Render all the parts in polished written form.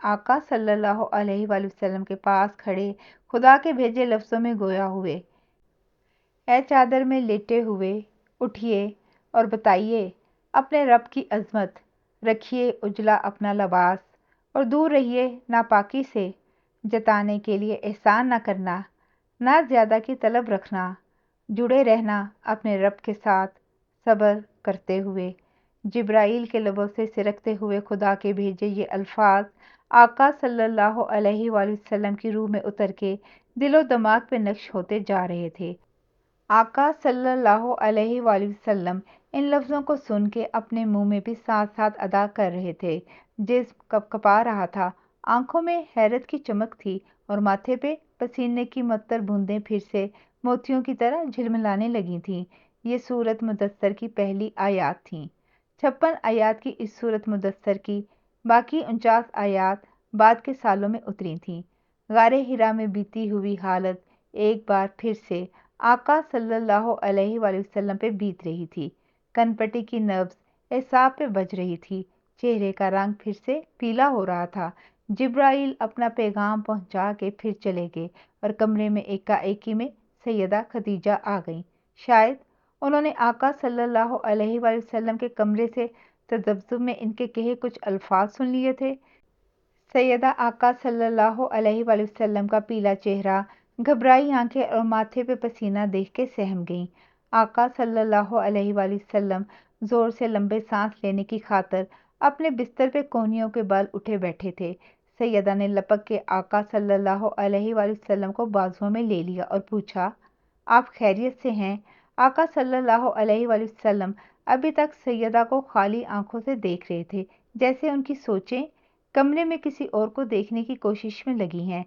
آقا صلی اللہ علیہ وآلہ وسلم کے پاس کھڑے خدا کے بھیجے لفظوں میں گویا ہوئے، اے چادر میں لیٹے ہوئے، اٹھیے اور بتائیے اپنے رب کی عظمت، رکھیے اجلا اپنا لباس اور دور رہیے ناپاکی سے، جتانے کے لیے احسان نہ کرنا، نہ زیادہ کی طلب رکھنا، جڑے رہنا اپنے رب کے ساتھ صبر کرتے ہوئے۔ جبرائیل کے لبوں سے سرکتے ہوئے خدا کے بھیجے یہ الفاظ آقا صلی اللہ علیہ وآلہ وسلم کی روح میں اتر کے دل و دماغ پہ نقش ہوتے جا رہے تھے۔ آقا صلی اللہ علیہ وآلہ وسلم ان لفظوں کو سن کے اپنے منہ میں بھی ساتھ ساتھ ادا کر رہے تھے، جسم کپکپا رہا تھا، آنکھوں میں حیرت کی چمک تھی اور ماتھے پہ پسینے کی معطر بوندیں پھر سے موتیوں کی طرح جھلملانے لگی تھیں۔ یہ سورت مدثر کی پہلی آیات تھیں۔ 56 آیات کی اس سورت مدثر کی باقی 49 آیات بعد کے سالوں میں اتری تھیں۔ غار حرا میں بیتی ہوئی حالت ایک بار پھر سے آقا صلی اللہ علیہ وآلہ وسلم پہ بیت رہی تھی، کن پٹی کی نبض اعصاب پہ بج رہی تھی، چہرے کا رنگ پھر سے پیلا ہو رہا تھا۔ جبرائیل اپنا پیغام پہنچا کے پھر چلے گئے اور کمرے میں ایکا ایکی میں سیدہ خدیجہ آ گئیں۔ شاید انہوں نے آقا صلی اللہ علیہ وآلہ وسلم کے کمرے سے تذبذب میں ان کے کہے کچھ الفاظ سن لیے تھے۔ سیدہ آقا صلی اللہ علیہ وآلہ وسلم کا پیلا چہرہ، گھبرائی آنکھیں اور ماتھے پہ پسینہ دیکھ کے سہم گئیں۔ آقا صلی اللہ علیہ وآلہ وسلم زور سے لمبے سانس لینے کی خاطر اپنے بستر پہ کونیوں کے بل اٹھے بیٹھے تھے۔ سیدہ نے لپک کے آقا صلی اللہ علیہ وآلہ وسلم کو بازوؤں میں لے لیا اور پوچھا، آپ خیریت سے ہیں؟ آقا صلی اللہ علیہ وآلہ وسلم ابھی تک سیدہ کو خالی آنکھوں سے دیکھ رہے تھے، جیسے ان کی سوچیں کمرے میں کسی اور کو دیکھنے کی کوشش میں لگی ہیں۔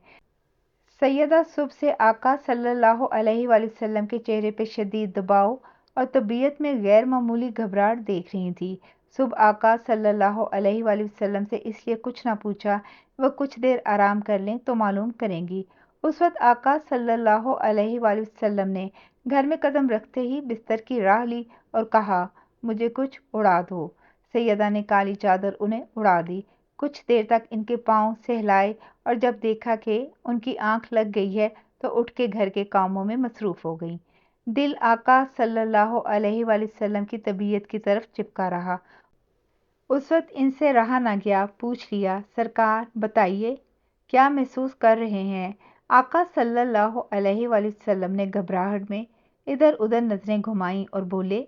سیدہ صبح سے آقا صلی اللہ علیہ وآلہ وسلم کے چہرے پہ شدید دباؤ اور طبیعت میں غیر معمولی گھبراہٹ دیکھ رہی تھی۔ صبح آقا صلی اللہ علیہ وآلہ وسلم سے اس لیے کچھ نہ پوچھا، وہ کچھ دیر آرام کر لیں تو معلوم کریں گی۔ اس وقت آقا صلی اللہ علیہ وآلہ وسلم نے گھر میں قدم رکھتے ہی بستر کی راہ لی اور کہا، مجھے کچھ اڑا دو۔ سیدہ نے کالی چادر انہیں اڑا دی، کچھ دیر تک ان کے پاؤں سہلائے اور جب دیکھا کہ ان کی آنکھ لگ گئی ہے تو اٹھ کے گھر کے کاموں میں مصروف ہو گئیں۔ دل آقا صلی اللہ علیہ وآلہ وسلم کی طبیعت کی طرف چپکا رہا۔ اس وقت ان سے رہا نہ گیا، پوچھ لیا، سرکار بتائیے کیا محسوس کر رہے ہیں؟ آقا صلی اللہ علیہ وآلہ وسلم نے گھبراہٹ میں ادھر ادھر نظریں گھمائیں اور بولے،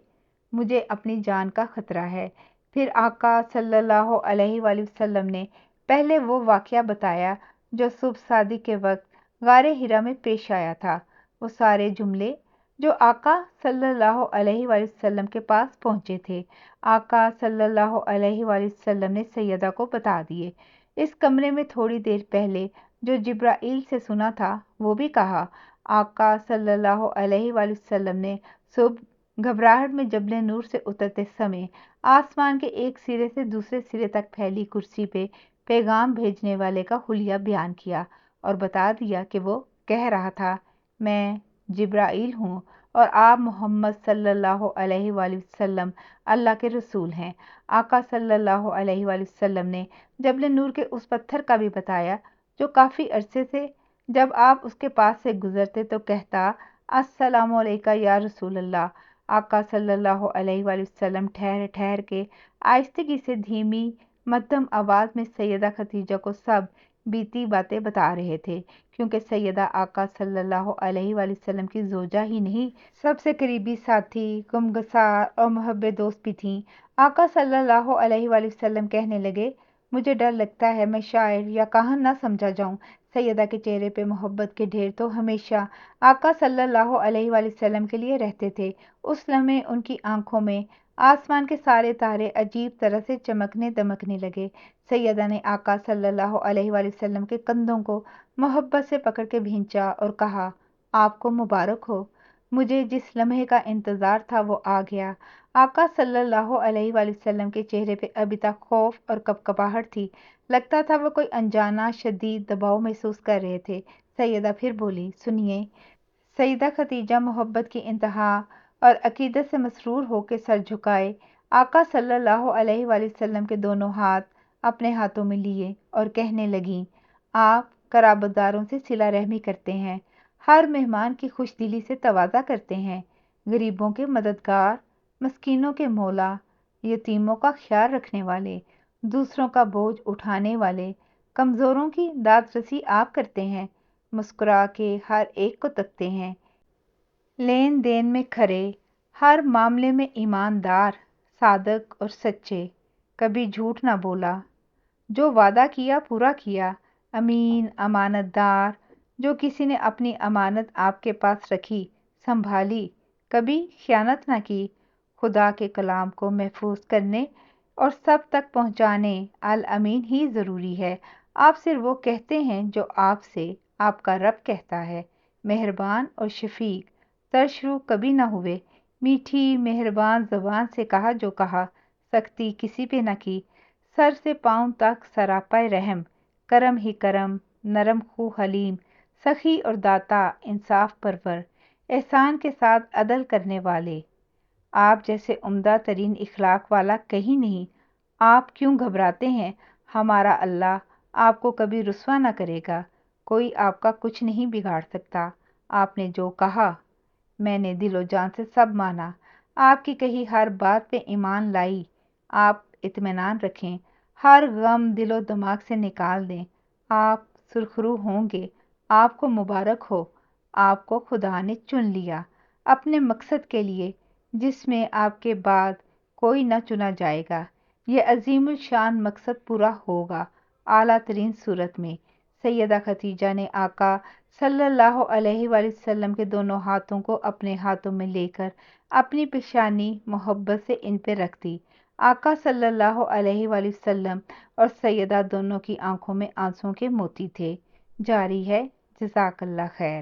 مجھے اپنی جان کا خطرہ ہے۔ پھر آقا صلی اللہ علیہ وآلہ وسلم نے پہلے وہ واقعہ بتایا جو صبح صادق کے وقت غار حرا میں پیش آیا تھا، وہ سارے جملے جو آقا صلی اللہ علیہ وآلہ وسلم کے پاس پہنچے تھے، آقا صلی اللہ علیہ وآلہ وسلم نے سیدہ کو بتا دیے۔ اس کمرے میں تھوڑی دیر پہلے جو جبرائیل سے سنا تھا وہ بھی کہا۔ آقا صلی اللہ علیہ وآلہ وسلم نے صبح گھبراہٹ میں جبل نور سے اترتے سمے آسمان کے ایک سرے سے دوسرے سرے تک پھیلی کرسی پہ پیغام بھیجنے والے کا حلیہ بیان کیا اور بتا دیا کہ وہ کہہ رہا تھا، میں جبرائیل ہوں اور آپ محمد صلی اللہ علیہ وآلہ وسلم اللہ کے رسول ہیں۔ آقا صلی اللہ علیہ وآلہ وسلم نے جبل نور کے اس پتھر کا بھی بتایا جو کافی عرصے سے جب آپ اس کے پاس سے گزرتے تو کہتا، السلام علیکہ یا رسول اللہ۔ آقا صلی اللہ علیہ وآلہ وسلم ٹھہر ٹھہر کے آہستگی سے دھیمی مدھم آواز میں سیدہ خدیجہ کو سب بیتی باتیں بتا رہے تھے، کیونکہ سیدہ آقا صلی اللہ علیہ وآلہ وسلم کی زوجہ ہی نہیں، سب سے قریبی ساتھی، غمگسار اور محب دوست بھی تھیں۔ آقا صلی اللہ علیہ وآلہ وسلم کہنے لگے، مجھے ڈر لگتا ہے میں شاعر یا کاہن نہ سمجھا جاؤں۔ سیدہ کے چہرے پہ محبت کے ڈھیر تو ہمیشہ آقا صلی اللہ علیہ وآلہ وسلم کے لیے رہتے تھے۔ اس لمحے ان کی آنکھوں میں آسمان کے سارے تارے عجیب طرح سے چمکنے دمکنے لگے۔ سیدہ نے آقا صلی اللہ علیہ وآلہ وسلم کے کندھوں کو محبت سے پکڑ کے بھینچا اور کہا، آپ کو مبارک ہو، مجھے جس لمحے کا انتظار تھا وہ آ گیا۔ آقا صلی اللہ علیہ وآلہ وسلم کے چہرے پہ ابھی تک خوف اور کپکپاہٹ تھی، لگتا تھا وہ کوئی انجانا شدید دباؤ محسوس کر رہے تھے۔ سیدہ پھر بولی، سنیے۔ سیدہ خدیجہ محبت کی انتہا اور عقیدت سے مسرور ہو کے سر جھکائے آقا صلی اللہ علیہ وآلہ وسلم کے دونوں ہاتھ اپنے ہاتھوں میں لیے اور کہنے لگیں، آپ قرابتداروں سے صلہ رحمی کرتے ہیں، ہر مہمان کی خوش دلی سے تواضع کرتے ہیں، غریبوں کے مددگار، مسکینوں کے مولا، یتیموں کا خیال رکھنے والے، دوسروں کا بوجھ اٹھانے والے، کمزوروں کی داد رسی آپ کرتے ہیں، مسکرا کے ہر ایک کو تکتے ہیں، لین دین میں کھرے، ہر معاملے میں ایماندار، صادق اور سچے، کبھی جھوٹ نہ بولا، جو وعدہ کیا پورا کیا، امین، امانت دار، جو کسی نے اپنی امانت آپ کے پاس رکھی، سنبھالی، کبھی خیانت نہ کی، خدا کے کلام کو محفوظ کرنے اور سب تک پہنچانے الامین ہی ضروری ہے۔ آپ صرف وہ کہتے ہیں جو آپ سے آپ کا رب کہتا ہے، مہربان اور شفیق، ترشرو کبھی نہ ہوئے، میٹھی مہربان زبان سے کہا جو کہا، سختی کسی پہ نہ کی، سر سے پاؤں تک سراپا رحم، کرم ہی کرم، نرم خو حلیم، سخی اور داتا، انصاف پرور، احسان کے ساتھ عدل کرنے والے۔ آپ جیسے عمدہ ترین اخلاق والا کہیں نہیں۔ آپ کیوں گھبراتے ہیں؟ ہمارا اللہ آپ کو کبھی رسوا نہ کرے گا، کوئی آپ کا کچھ نہیں بگاڑ سکتا۔ آپ نے جو کہا میں نے دل و جان سے سب مانا، آپ کی کہی ہر بات پہ ایمان لائی۔ آپ اطمینان رکھیں، ہر غم دل و دماغ سے نکال دیں۔ آپ سرخرو ہوں گے، آپ کو مبارک ہو، آپ کو خدا نے چن لیا اپنے مقصد کے لیے جس میں آپ کے بعد کوئی نہ چنا جائے گا۔ یہ عظیم الشان مقصد پورا ہوگا اعلیٰ ترین صورت میں۔ سیدہ خدیجہ نے آقا صلی اللہ علیہ وآلہ وسلم کے دونوں ہاتھوں کو اپنے ہاتھوں میں لے کر اپنی پیشانی محبت سے ان پہ رکھ دی۔ آقا صلی اللہ علیہ وآلہ وسلم اور سیدہ دونوں کی آنکھوں میں آنسوں کے موتی تھے۔ جاری ہے، جزاک اللہ خیر۔